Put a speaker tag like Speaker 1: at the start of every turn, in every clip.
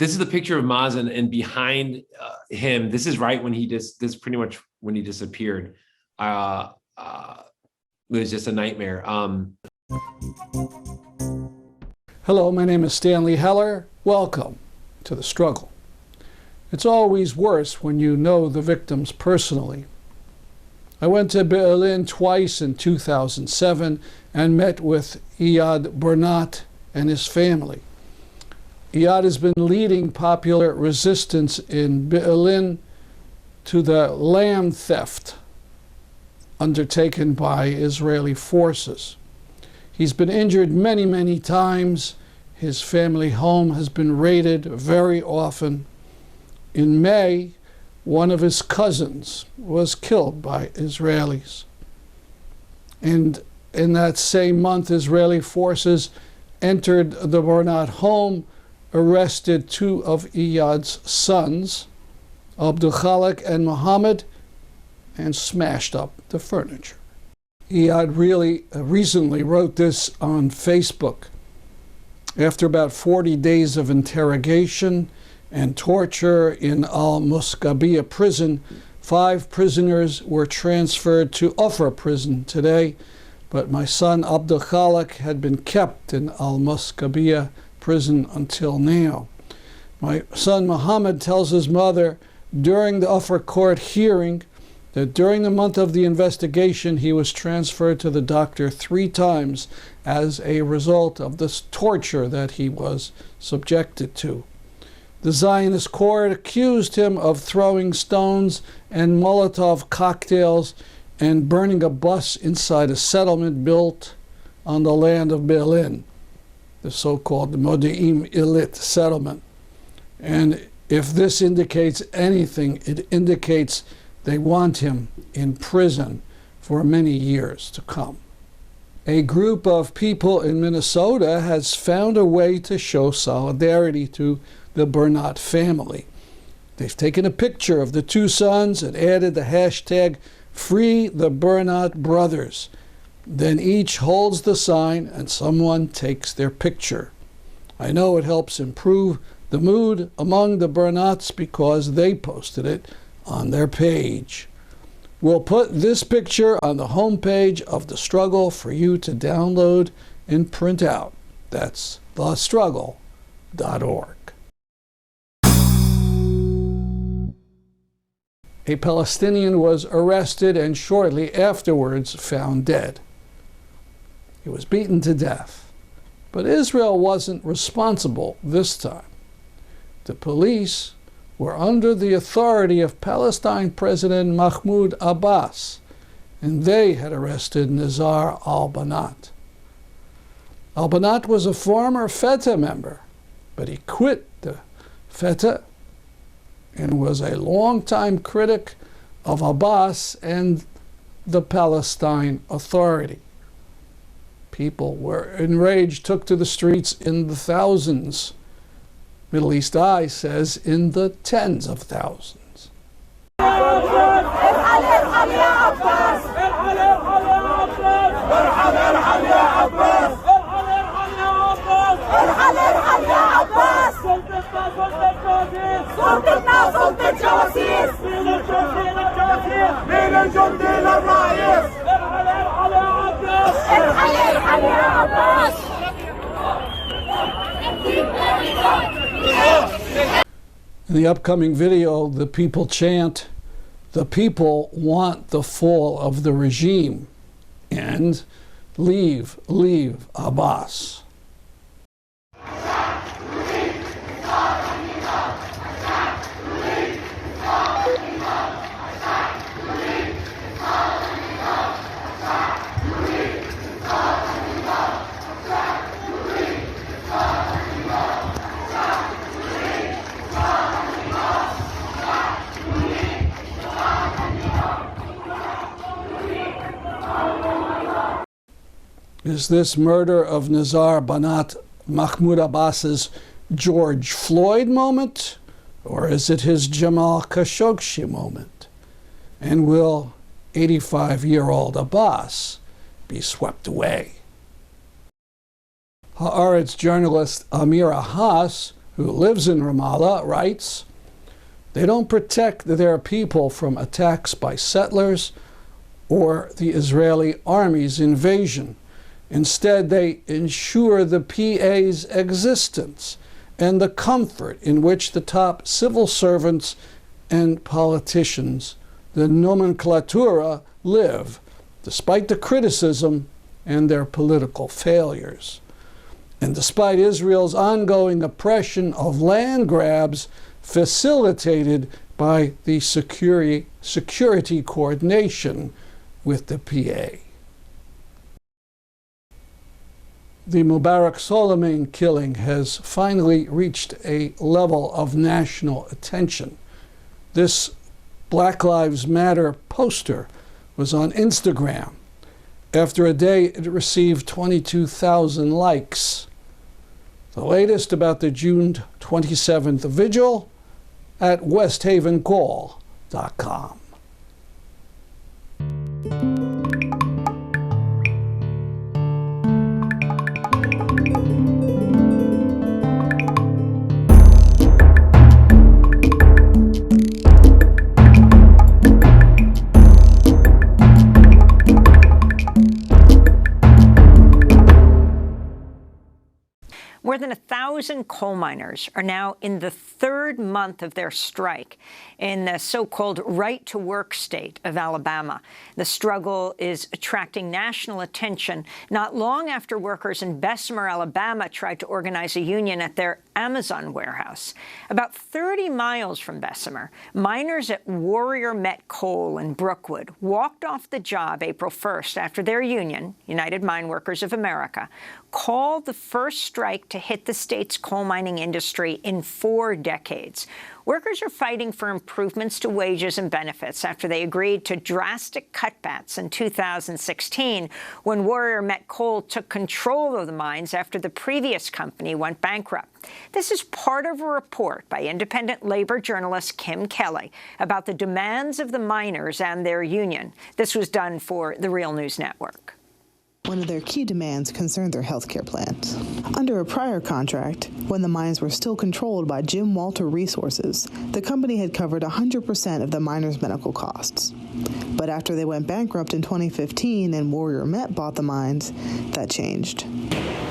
Speaker 1: This is the picture of Mazen, and behind him, this is right when this is pretty much when he disappeared. It was just a nightmare.
Speaker 2: Hello, my name is Stanley Heller. Welcome to The Struggle. It's always worse when you know the victims personally. I went to Bil'in twice in 2007 and met with Burnat and his family. Iyad has been leading popular resistance in Bil'in to the land theft undertaken by Israeli forces. He's been injured many, many times. His family home has been raided very often. In May, one of his cousins was killed by Israelis. And in that same month, Israeli forces entered the Burnat home, arrested two of Iyad's sons, Abdul Khalik and Muhammad, and smashed up the furniture. Iyad recently wrote this on Facebook. After about 40 days of interrogation and torture in Al-Musqabiyah prison, 5 prisoners were transferred to Ufra prison today, but my son Abdul Khalik had been kept in Al-Musqabiyah prison until now. My son Muhammad tells his mother during the Ufra court hearing that during the month of the investigation he was transferred to the doctor 3 times as a result of this torture that he was subjected to. The Zionist court accused him of throwing stones and Molotov cocktails and burning a bus inside a settlement built on the land of Bil'in, the so-called Modi'im Ilit settlement. And if this indicates anything, it indicates they want him in prison for many years to come. A group of people in Minnesota has found a way to show solidarity to the Burnat family. They've taken a picture of the 2 sons and added the hashtag Free the Burnat Brothers. Then each holds the sign and someone takes their picture. I know it helps improve the mood among the Burnats because they posted it on their page. We'll put this picture on the homepage of The Struggle for you to download and print out. That's thestruggle.org. A Palestinian was arrested and shortly afterwards found dead. He was beaten to death. But Israel wasn't responsible this time. The police were under the authority of Palestine President Mahmoud Abbas, and they had arrested Nizar Banat. Banat was a former Fatah member, but he quit the Fatah and was a longtime critic of Abbas and the Palestinian Authority. People were enraged, took to the streets in the thousands. Middle East Eye says in the tens of thousands. In the upcoming video, the people chant, "The people want the fall of the regime," and leave Abbas. Is this murder of Nizar Banat Mahmoud Abbas's George Floyd moment, or is it his Jamal Khashoggi moment? And will 85-year-old Abbas be swept away? Haaretz journalist Amira Haas who lives in Ramallah, writes, "They don't protect their people from attacks by settlers or the Israeli army's invasion. Instead, they ensure the PA's existence and the comfort in which the top civil servants and politicians, the nomenclatura, live, despite the criticism and their political failures. And despite Israel's ongoing oppression of land grabs facilitated by the security coordination with the PA." The Mubarak Soleimani killing has finally reached a level of national attention. This Black Lives Matter poster was on Instagram. After a day, it received 22,000 likes. The latest about the June 27th vigil at westhavencall.com.
Speaker 3: More than 1,000 coal miners are now in the third month of their strike in the so-called right-to-work state of Alabama. The struggle is attracting national attention not long after workers in Bessemer, Alabama, tried to organize a union at their Amazon warehouse. About 30 miles from Bessemer, miners at Warrior Met Coal in Brookwood walked off the job April 1st after their union, United Mine Workers of America, called the first strike to hit the state's coal mining industry in 4 decades. Workers are fighting for improvements to wages and benefits after they agreed to drastic cutbacks in 2016 when Warrior Met Coal took control of the mines after the previous company went bankrupt. This is part of a report by independent labor journalist Kim Kelly about the demands of the miners and their union. This was done for the Real News Network.
Speaker 4: One of their key demands concerned their health care plans. Under a prior contract, when the mines were still controlled by Jim Walter Resources, the company had covered 100% of the miners' medical costs. But after they went bankrupt in 2015 and Warrior Met bought the mines, that changed.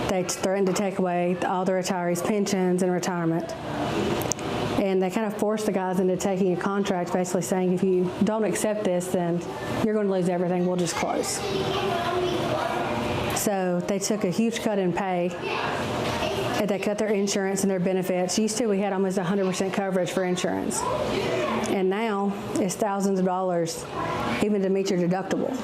Speaker 5: They threatened to take away all the retirees' pensions and retirement. And they kind of forced the guys into taking a contract, basically saying, if you don't accept this, then you're going to lose everything. We'll just close. So they took a huge cut in pay, and they cut their insurance and their benefits. Used to, we had almost 100% coverage for insurance. And now it's thousands of dollars even to meet your deductible.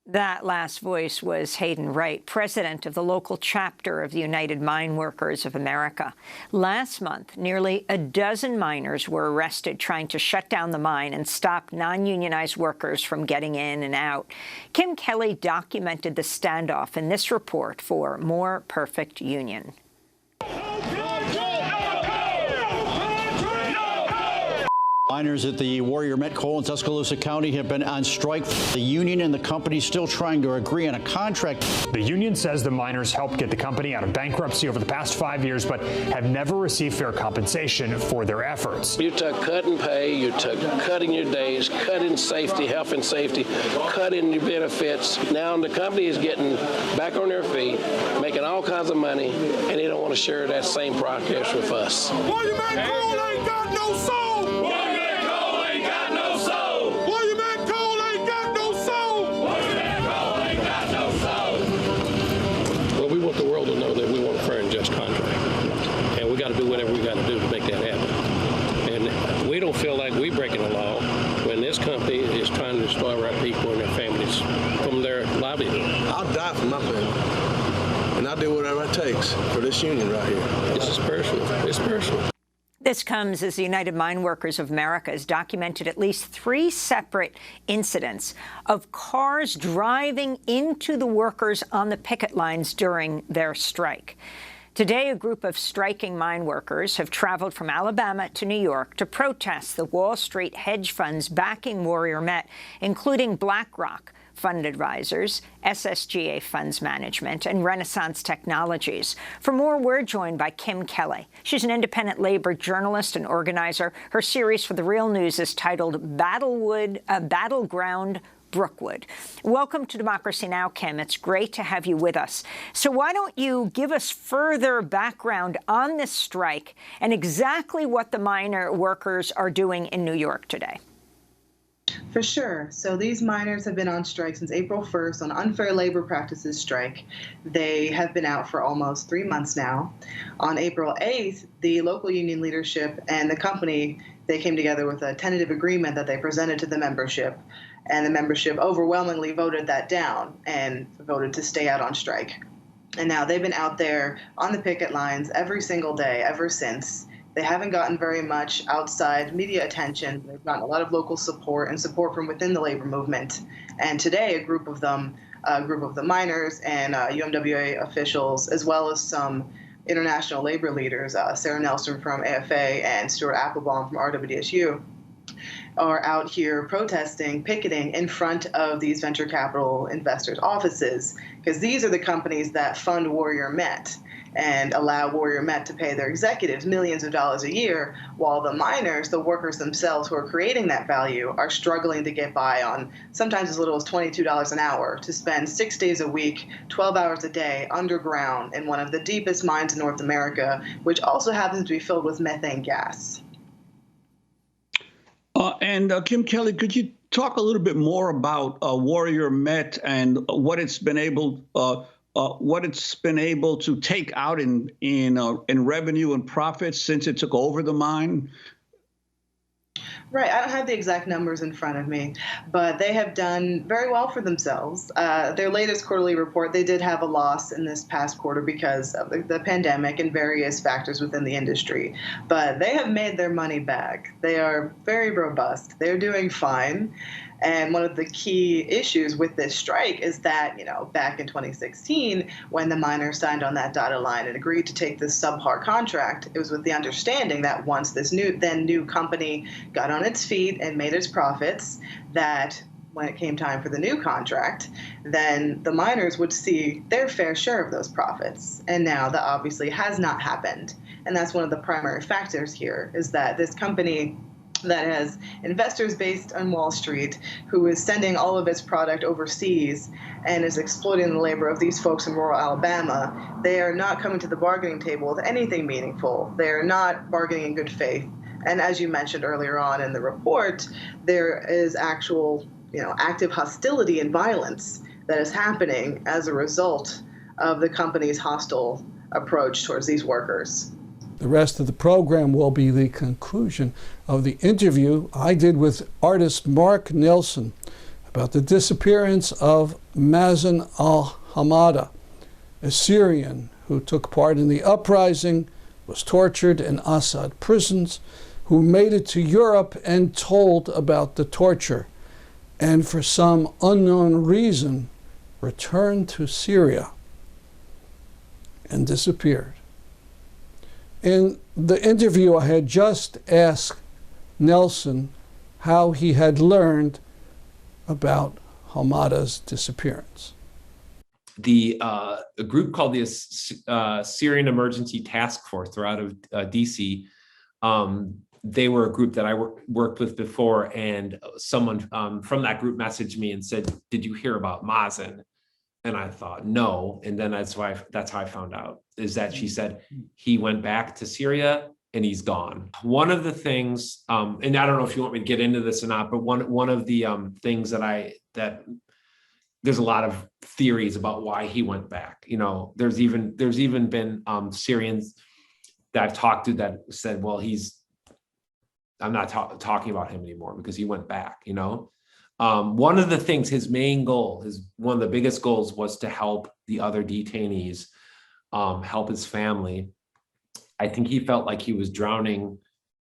Speaker 3: That last voice was Hayden Wright, president of the local chapter of the United Mine Workers of America. Last month, nearly a dozen miners were arrested trying to shut down the mine and stop non-unionized workers from getting in and out. Kim Kelly documented the standoff in this report for More Perfect Union.
Speaker 6: Miners at the Warrior Met Coal in Tuscaloosa County have been on strike. The union and the company still trying to agree on a contract.
Speaker 7: The union says the miners helped get the company out of bankruptcy over the past 5 years, but have never received fair compensation for their efforts.
Speaker 8: You took cut in pay, you took cutting your days, cut in safety, health and safety, cut in your benefits. Now the company is getting back on their feet, making all kinds of money, and they don't want to share that same progress with us.
Speaker 9: Warrior Met Coal ain't got no soul!
Speaker 8: Feel like we're breaking the law when this company is trying to destroy our people and their families from their livelihood.
Speaker 9: I'll die for my family, and I'll do whatever it takes for this union right here.
Speaker 8: This is personal. It's personal.
Speaker 3: This comes as the United Mine Workers of America has documented at least 3 separate incidents of cars driving into the workers on the picket lines during their strike. Today, a group of striking mine workers have traveled from Alabama to New York to protest the Wall Street hedge funds backing Warrior Met, including BlackRock Fund Advisors, SSGA Funds Management, and Renaissance Technologies. For more, we're joined by Kim Kelly. She's an independent labor journalist and organizer. Her series for The Real News is titled Battleground Brookwood. Welcome to Democracy Now!, Kim. It's great to have you with us. So why don't you give us further background on this strike and exactly what the miner workers are doing in New York today?
Speaker 4: For sure. So these miners have been on strike since April 1st on unfair labor practices strike. They have been out for almost 3 months now. On April 8th, the local union leadership and the company, they came together with a tentative agreement that they presented to the membership. And the membership overwhelmingly voted that down and voted to stay out on strike. And now they've been out there on the picket lines every single day ever since. They haven't gotten very much outside media attention. They've gotten a lot of local support and support from within the labor movement. And today, a group of the miners and UMWA officials, as well as some international labor leaders, Sarah Nelson from AFA and Stuart Applebaum from RWSU, are out here protesting, picketing in front of these venture capital investors' offices, because these are the companies that fund Warrior Met and allow Warrior Met to pay their executives millions of dollars a year, while the miners, the workers themselves who are creating that value, are struggling to get by on sometimes as little as $22 an hour to spend 6 days a week, 12 hours a day underground in one of the deepest mines in North America, which also happens to be filled with methane gas.
Speaker 10: Kim Kelly, could you talk a little bit more about Warrior Met and what it's been able to take out in revenue and profits since it took over the mine?
Speaker 4: Right. I don't have the exact numbers in front of me, but they have done very well for themselves. Their latest quarterly report, they did have a loss in this past quarter because of the pandemic and various factors within the industry. But they have made their money back. They are very robust. They're doing fine. And one of the key issues with this strike is that, back in 2016, when the miners signed on that dotted line and agreed to take this subpar contract, it was with the understanding that once this new company got on its feet and made its profits, that when it came time for the new contract, then the miners would see their fair share of those profits. And now that obviously has not happened. And that's one of the primary factors here, is that this company that has investors based on Wall Street, who is sending all of its product overseas and is exploiting the labor of these folks in rural Alabama, they are not coming to the bargaining table with anything meaningful. They are not bargaining in good faith. And as you mentioned earlier on in the report, there is actual, active hostility and violence that is happening as a result of the company's hostile approach towards these workers.
Speaker 2: The rest of the program will be the conclusion of the interview I did with artist Marc Nelson about the disappearance of Mazen Al Hamada, a Syrian who took part in the uprising, was tortured in Assad prisons, who made it to Europe and told about the torture, and for some unknown reason returned to Syria and disappeared. In the interview, I had just asked Nelson how he had learned about Hamada's disappearance.
Speaker 1: A group called the Syrian Emergency Task Force, they're out of DC. They were a group that I worked with before, and someone from that group messaged me and said, "Did you hear about Mazen?" And I thought, no. And then that's how I found out, is that she said he went back to Syria and he's gone. One of the things, and I don't know if you want me to get into this or not, but one of the things that there's a lot of theories about why he went back. There's even been Syrians that I've talked to that said, well, I'm not talking about him anymore because he went back, One of the things, his main goal, one of the biggest goals, was to help the other detainees, help his family. I think he felt like he was drowning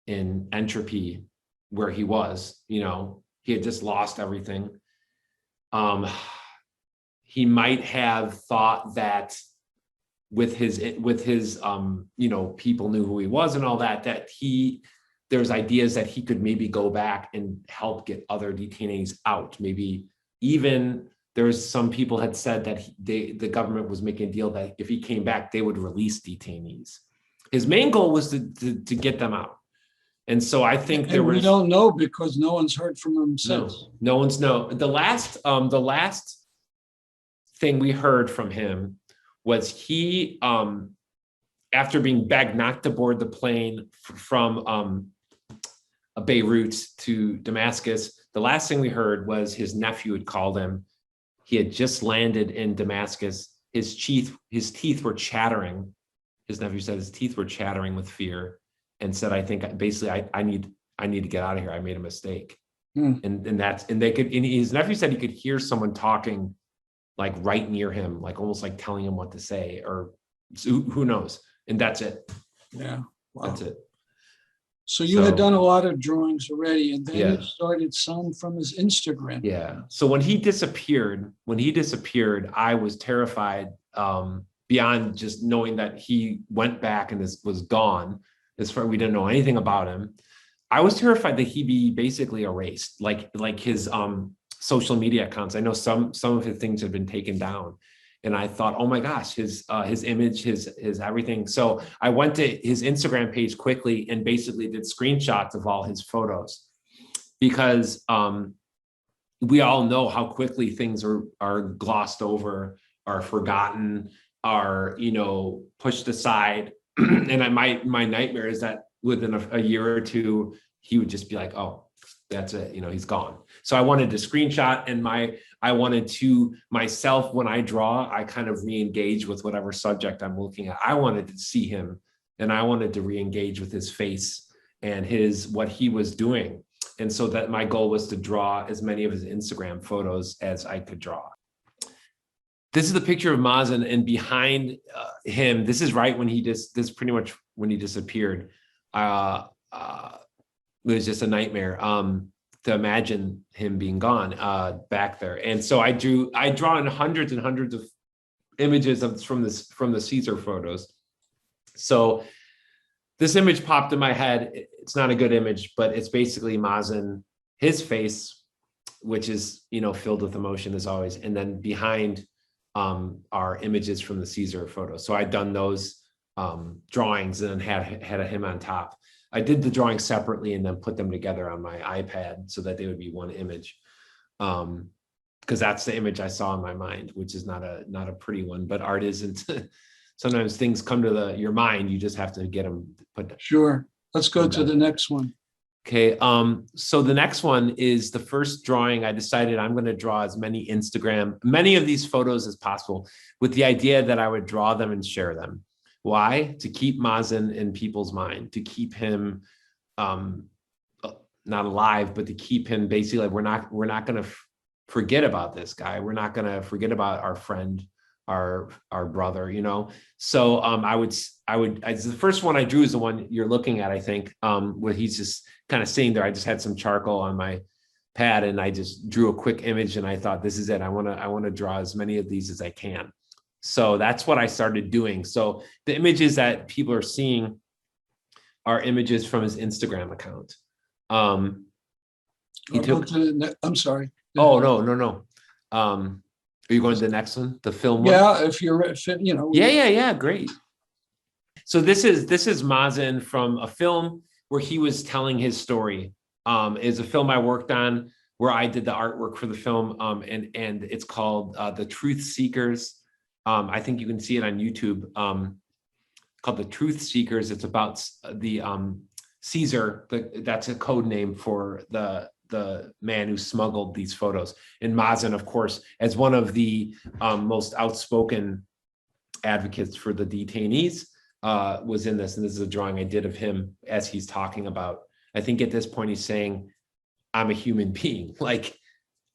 Speaker 1: in entropy where he was. He had just lost everything. He might have thought that with his you know, people knew who he was and all that, that there's ideas that he could maybe go back and help get other detainees out. Maybe even there's some people had said that the government was making a deal that if he came back, they would release detainees. His main goal was to get them out. And so I think
Speaker 2: we don't know because no one's heard from him since.
Speaker 1: No one's know. The last thing we heard from him was he, after being begged not to board the plane from Beirut to Damascus, the last thing we heard was his nephew had called him. He had just landed in Damascus. His teeth were chattering. His nephew said his teeth were chattering with fear, and said, "I think basically I need to get out of here. I made a mistake." And his nephew said he could hear someone talking like right near him, like almost like telling him what to say, or who knows. And that's it.
Speaker 2: Yeah, wow.
Speaker 1: That's it.
Speaker 2: So you had done a lot of drawings already, and then
Speaker 1: Yeah.
Speaker 2: you started some from his Instagram.
Speaker 1: Yeah. So when he disappeared, I was terrified, beyond just knowing that he went back and was gone. As far we didn't know anything about him, I was terrified that he'd be basically erased, like his social media accounts. I know some of his things have been taken down. And I thought, oh my gosh, his image, his everything. So I went to his Instagram page quickly and basically did screenshots of all his photos, because we all know how quickly things are glossed over, are forgotten, are, you know, pushed aside. And my nightmare is that within a year or two, he would just be like, oh, that's it, you know, he's gone. So I wanted to screenshot, and I wanted to myself, when I draw, I kind of re-engage with whatever subject I'm looking at. I wanted to see him, and I wanted to re-engage with his face and what he was doing. And so that my goal was to draw as many of his Instagram photos as I could draw. This is the picture of Mazen, and behind him, this is right when this is pretty much when he disappeared. It was just a nightmare to imagine him being gone back there. And so I draw in hundreds and hundreds of images from the Caesar photos. So this image popped in my head. It's not a good image, but it's basically Mazen, his face, which is, you know, filled with emotion as always. And then behind are images from the Caesar photos. So I'd done those drawings and then had him on top. I did the drawing separately and then put them together on my iPad so that they would be one image. Because that's the image I saw in my mind, which is not a pretty one, but art isn't. Sometimes things come to your mind, you just have to get them put. Sure.
Speaker 2: Let's go to the next one.
Speaker 1: Okay, so the next one is the first drawing. I decided I'm going to draw as many of these photos as possible, with the idea that I would draw them and share them. Why? To keep Mazen in people's mind, to keep him not alive, but to keep him basically like, we're not going to forget about this guy. We're not going to forget about our friend, our brother, you know? So the first one I drew is the one you're looking at, I think, where he's just kind of sitting there. I just had some charcoal on my pad and I just drew a quick image and I thought, this is it. I want to draw as many of these as I can. So that's what I started doing. So the images that people are seeing are images from his Instagram account. I'm
Speaker 2: sorry.
Speaker 1: Oh, no. Are you going to the next one? The film one?
Speaker 2: Yeah, if you're, you know.
Speaker 1: Yeah, great. So this is Mazen from a film where he was telling his story. Is a film I worked on where I did the artwork for the film, and it's called The Truth Seekers. I think you can see it on YouTube, called The Truth Seekers. It's about the Caesar, that's a code name for the man who smuggled these photos. And Mazen, of course, as one of the most outspoken advocates for the detainees, was in this. And this is a drawing I did of him as he's talking about, I think at this point he's saying, I'm a human being. Like,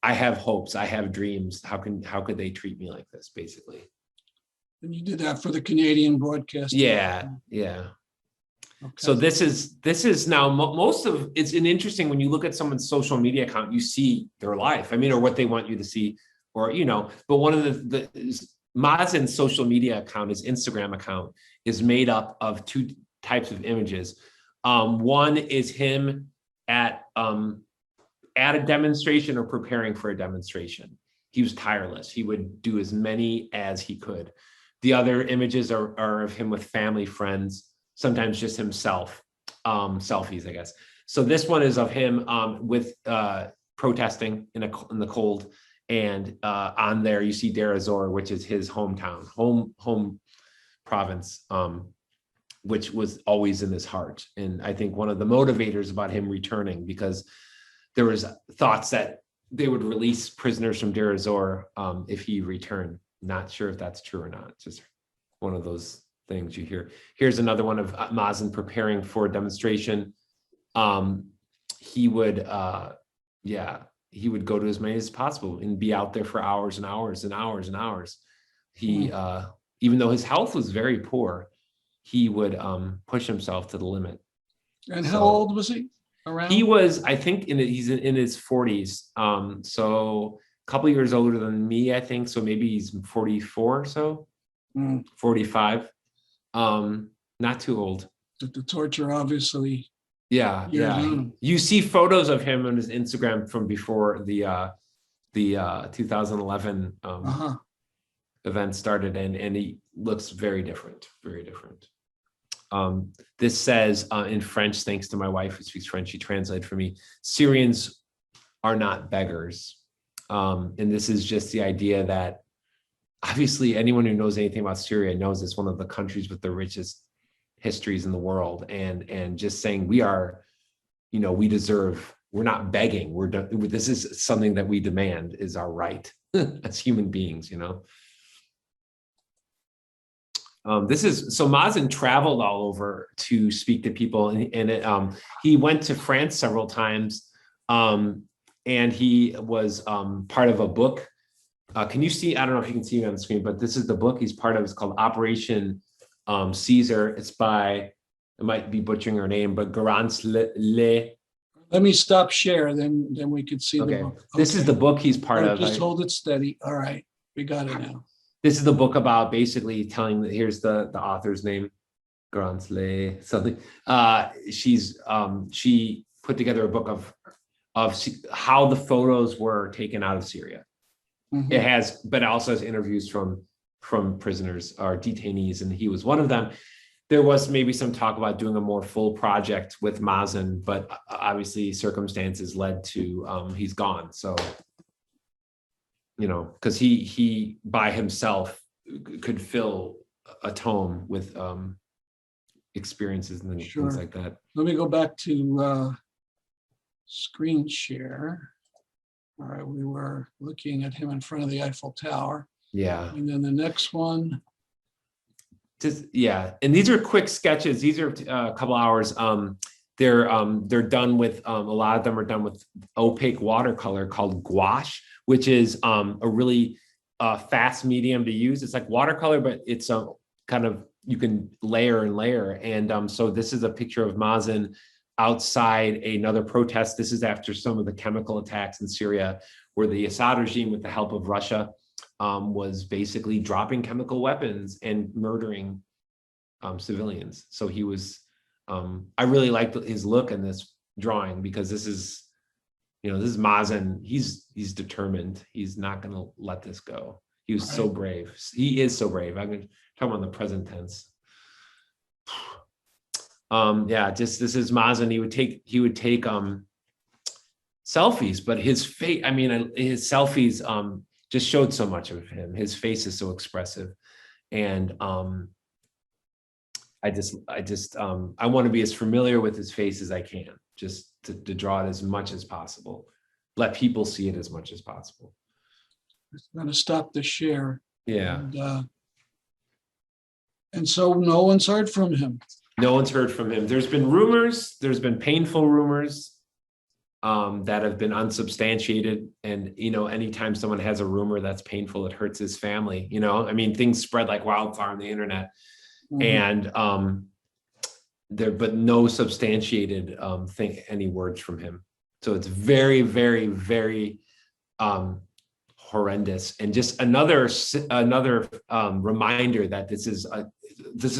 Speaker 1: I have hopes, I have dreams. How could they treat me like this, basically?
Speaker 2: And you did that for the Canadian broadcast.
Speaker 1: Yeah. Okay. So this is now most of it's an interesting when you look at someone's social media account, you see their life. I mean, or what they want you to see, or you know. But one of the Mazen's social media account, his Instagram account, is made up of two types of images. One is him at a demonstration or preparing for a demonstration. He was tireless. He would do as many as he could. The other images are of him with family, friends, sometimes just himself, selfies, I guess. So this one is of him with protesting in the cold. And on there, you see Deir ez-Zor, which is his hometown, home province, which was always in his heart. And I think one of the motivators about him returning, because there was thoughts that they would release prisoners from Deir ez-Zor if he returned. Not sure if that's true or not. Just one of those things you hear. Here's another one of Mazen preparing for a demonstration. He would, he would go to as many as possible and be out there for hours and hours and hours and hours. He, even though his health was very poor, he would push himself to the limit.
Speaker 2: And how old was he? Around?
Speaker 1: He was, I think, he's in his 40s. So a couple years older than me, I think. So maybe he's 44 or so, 45. Not too old.
Speaker 2: The torture, obviously.
Speaker 1: Yeah. You see photos of him on his Instagram from before the 2011 event started, and he looks very different, very different. This says in French, thanks to my wife who speaks French, she translated for me, Syrians are not beggars. And this is just the idea that obviously anyone who knows anything about Syria knows it's one of the countries with the richest histories in the world. And just saying we are, we deserve, we're not begging. This is something that we demand is our right as human beings, So Mazen traveled all over to speak to people, and he went to France several times, and he was part of a book. Can you see? I don't know if you can see it on the screen, but this is the book he's part of. It's called Operation Caesar. It's by, I might be butchering her name, but Garance Le.
Speaker 2: Let me stop share, then we could see the book. Okay.
Speaker 1: This is the book he's part of.
Speaker 2: Just hold it steady. All right, we got it now.
Speaker 1: This is the book about basically telling that here's the author's name, Garance Le something. She put together a book of how the photos were taken out of Syria. It has, but it also has interviews from prisoners or detainees, and he was one of them. There was maybe some talk about doing a more full project with Mazen, but obviously circumstances led to he's gone. So, because he by himself could fill a tome with experiences and things like that.
Speaker 2: Let me go back to screen share. All right, we were looking at him in front of the Eiffel Tower.
Speaker 1: Yeah.
Speaker 2: And then the next one.
Speaker 1: And these are quick sketches. These are a couple hours. They're done with a lot of them are done with opaque watercolor called gouache, which is a really fast medium to use. It's like watercolor, but it's a kind of, you can layer and layer. And so this is a picture of Mazen outside another protest. This is after some of the chemical attacks in Syria, where the Assad regime, with the help of Russia, was basically dropping chemical weapons and murdering civilians. So he was, I really liked his look in this drawing, because this is Mazen. He's determined. He's not going to let this go. He was so brave. He is so brave. I'm going to talk about the present tense. This is Mazen. He would take selfies, but his face, his selfies just showed so much of him. His face is so expressive. And I want to be as familiar with his face as I can, just to draw it as much as possible. Let people see it as much as possible.
Speaker 2: I'm going to stop the share.
Speaker 1: Yeah.
Speaker 2: And so no one's heard from him.
Speaker 1: No one's heard from him. There's been rumors. There's been painful rumors that have been unsubstantiated. And, anytime someone has a rumor that's painful, it hurts his family. Things spread like wildfire on the internet. And but no substantiated any words from him. So it's very, very, very horrendous, and just another reminder that this is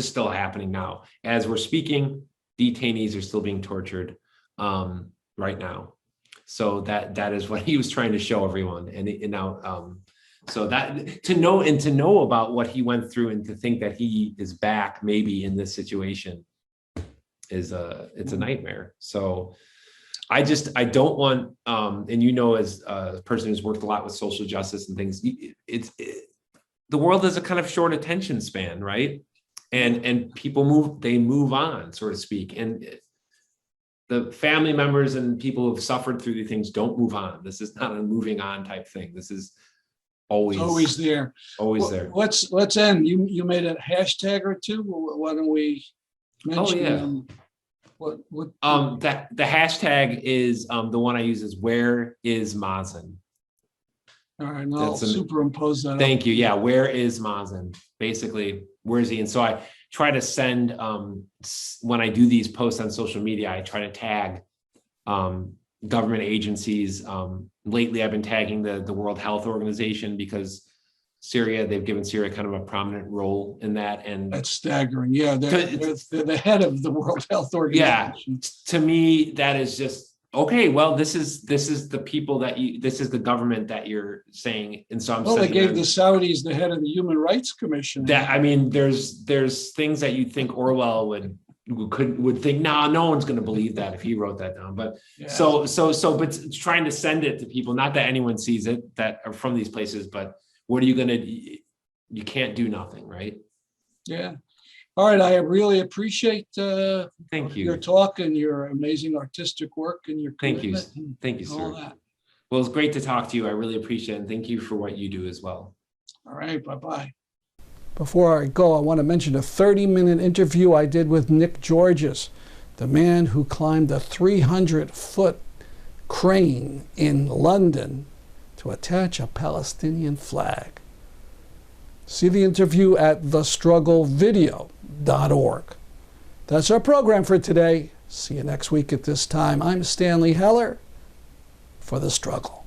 Speaker 1: still happening now. As we're speaking, detainees are still being tortured right now. So that is what he was trying to show everyone. And now, so that to know about what he went through, and to think that he is back maybe in this situation it's a nightmare. So I don't want, and as a person who's worked a lot with social justice and things, the world has a kind of short attention span, right? And people move on, so to speak. And the family members and people who've suffered through these things don't move on. This is not a moving on type thing. This is always
Speaker 2: there.
Speaker 1: Always there.
Speaker 2: Let's end. You made a hashtag or two. Why don't we mention what
Speaker 1: the hashtag is the one I use is where is Mazen?
Speaker 2: All right, and I'll superimpose that.
Speaker 1: Thank you. Yeah, where is Mazen? Basically, where is he? And so I try to send when I do these posts on social media, I try to tag government agencies. Lately, I've been tagging the World Health Organization, because they've given Syria kind of a prominent role in that. And
Speaker 2: that's staggering. Yeah, they're the head of the World Health Organization.
Speaker 1: Yeah, to me, that is just, okay, well, this is the people this is the government that you're saying. And so
Speaker 2: they gave the Saudis the head of the Human Rights Commission.
Speaker 1: There's things that you'd think Orwell would think, no one's going to believe that if he wrote that down. But but trying to send it to people, not that anyone sees it that are from these places, but what are you going to, you can't do nothing, right?
Speaker 2: Yeah. All right. I really appreciate
Speaker 1: thank you.
Speaker 2: Your talk and your amazing artistic work and your commitment.
Speaker 1: Thank you, sir.
Speaker 2: All that.
Speaker 1: Well, it's great to talk to you. I really appreciate it. And thank you for what you do as well.
Speaker 2: All right. Bye-bye. Before I go, I want to mention a 30-minute interview I did with Nick Georges, the man who climbed a 300-foot crane in London to attach a Palestinian flag. See the interview at thestrugglevideo.org. That's our program for today. See you next week at this time. I'm Stanley Heller for The Struggle.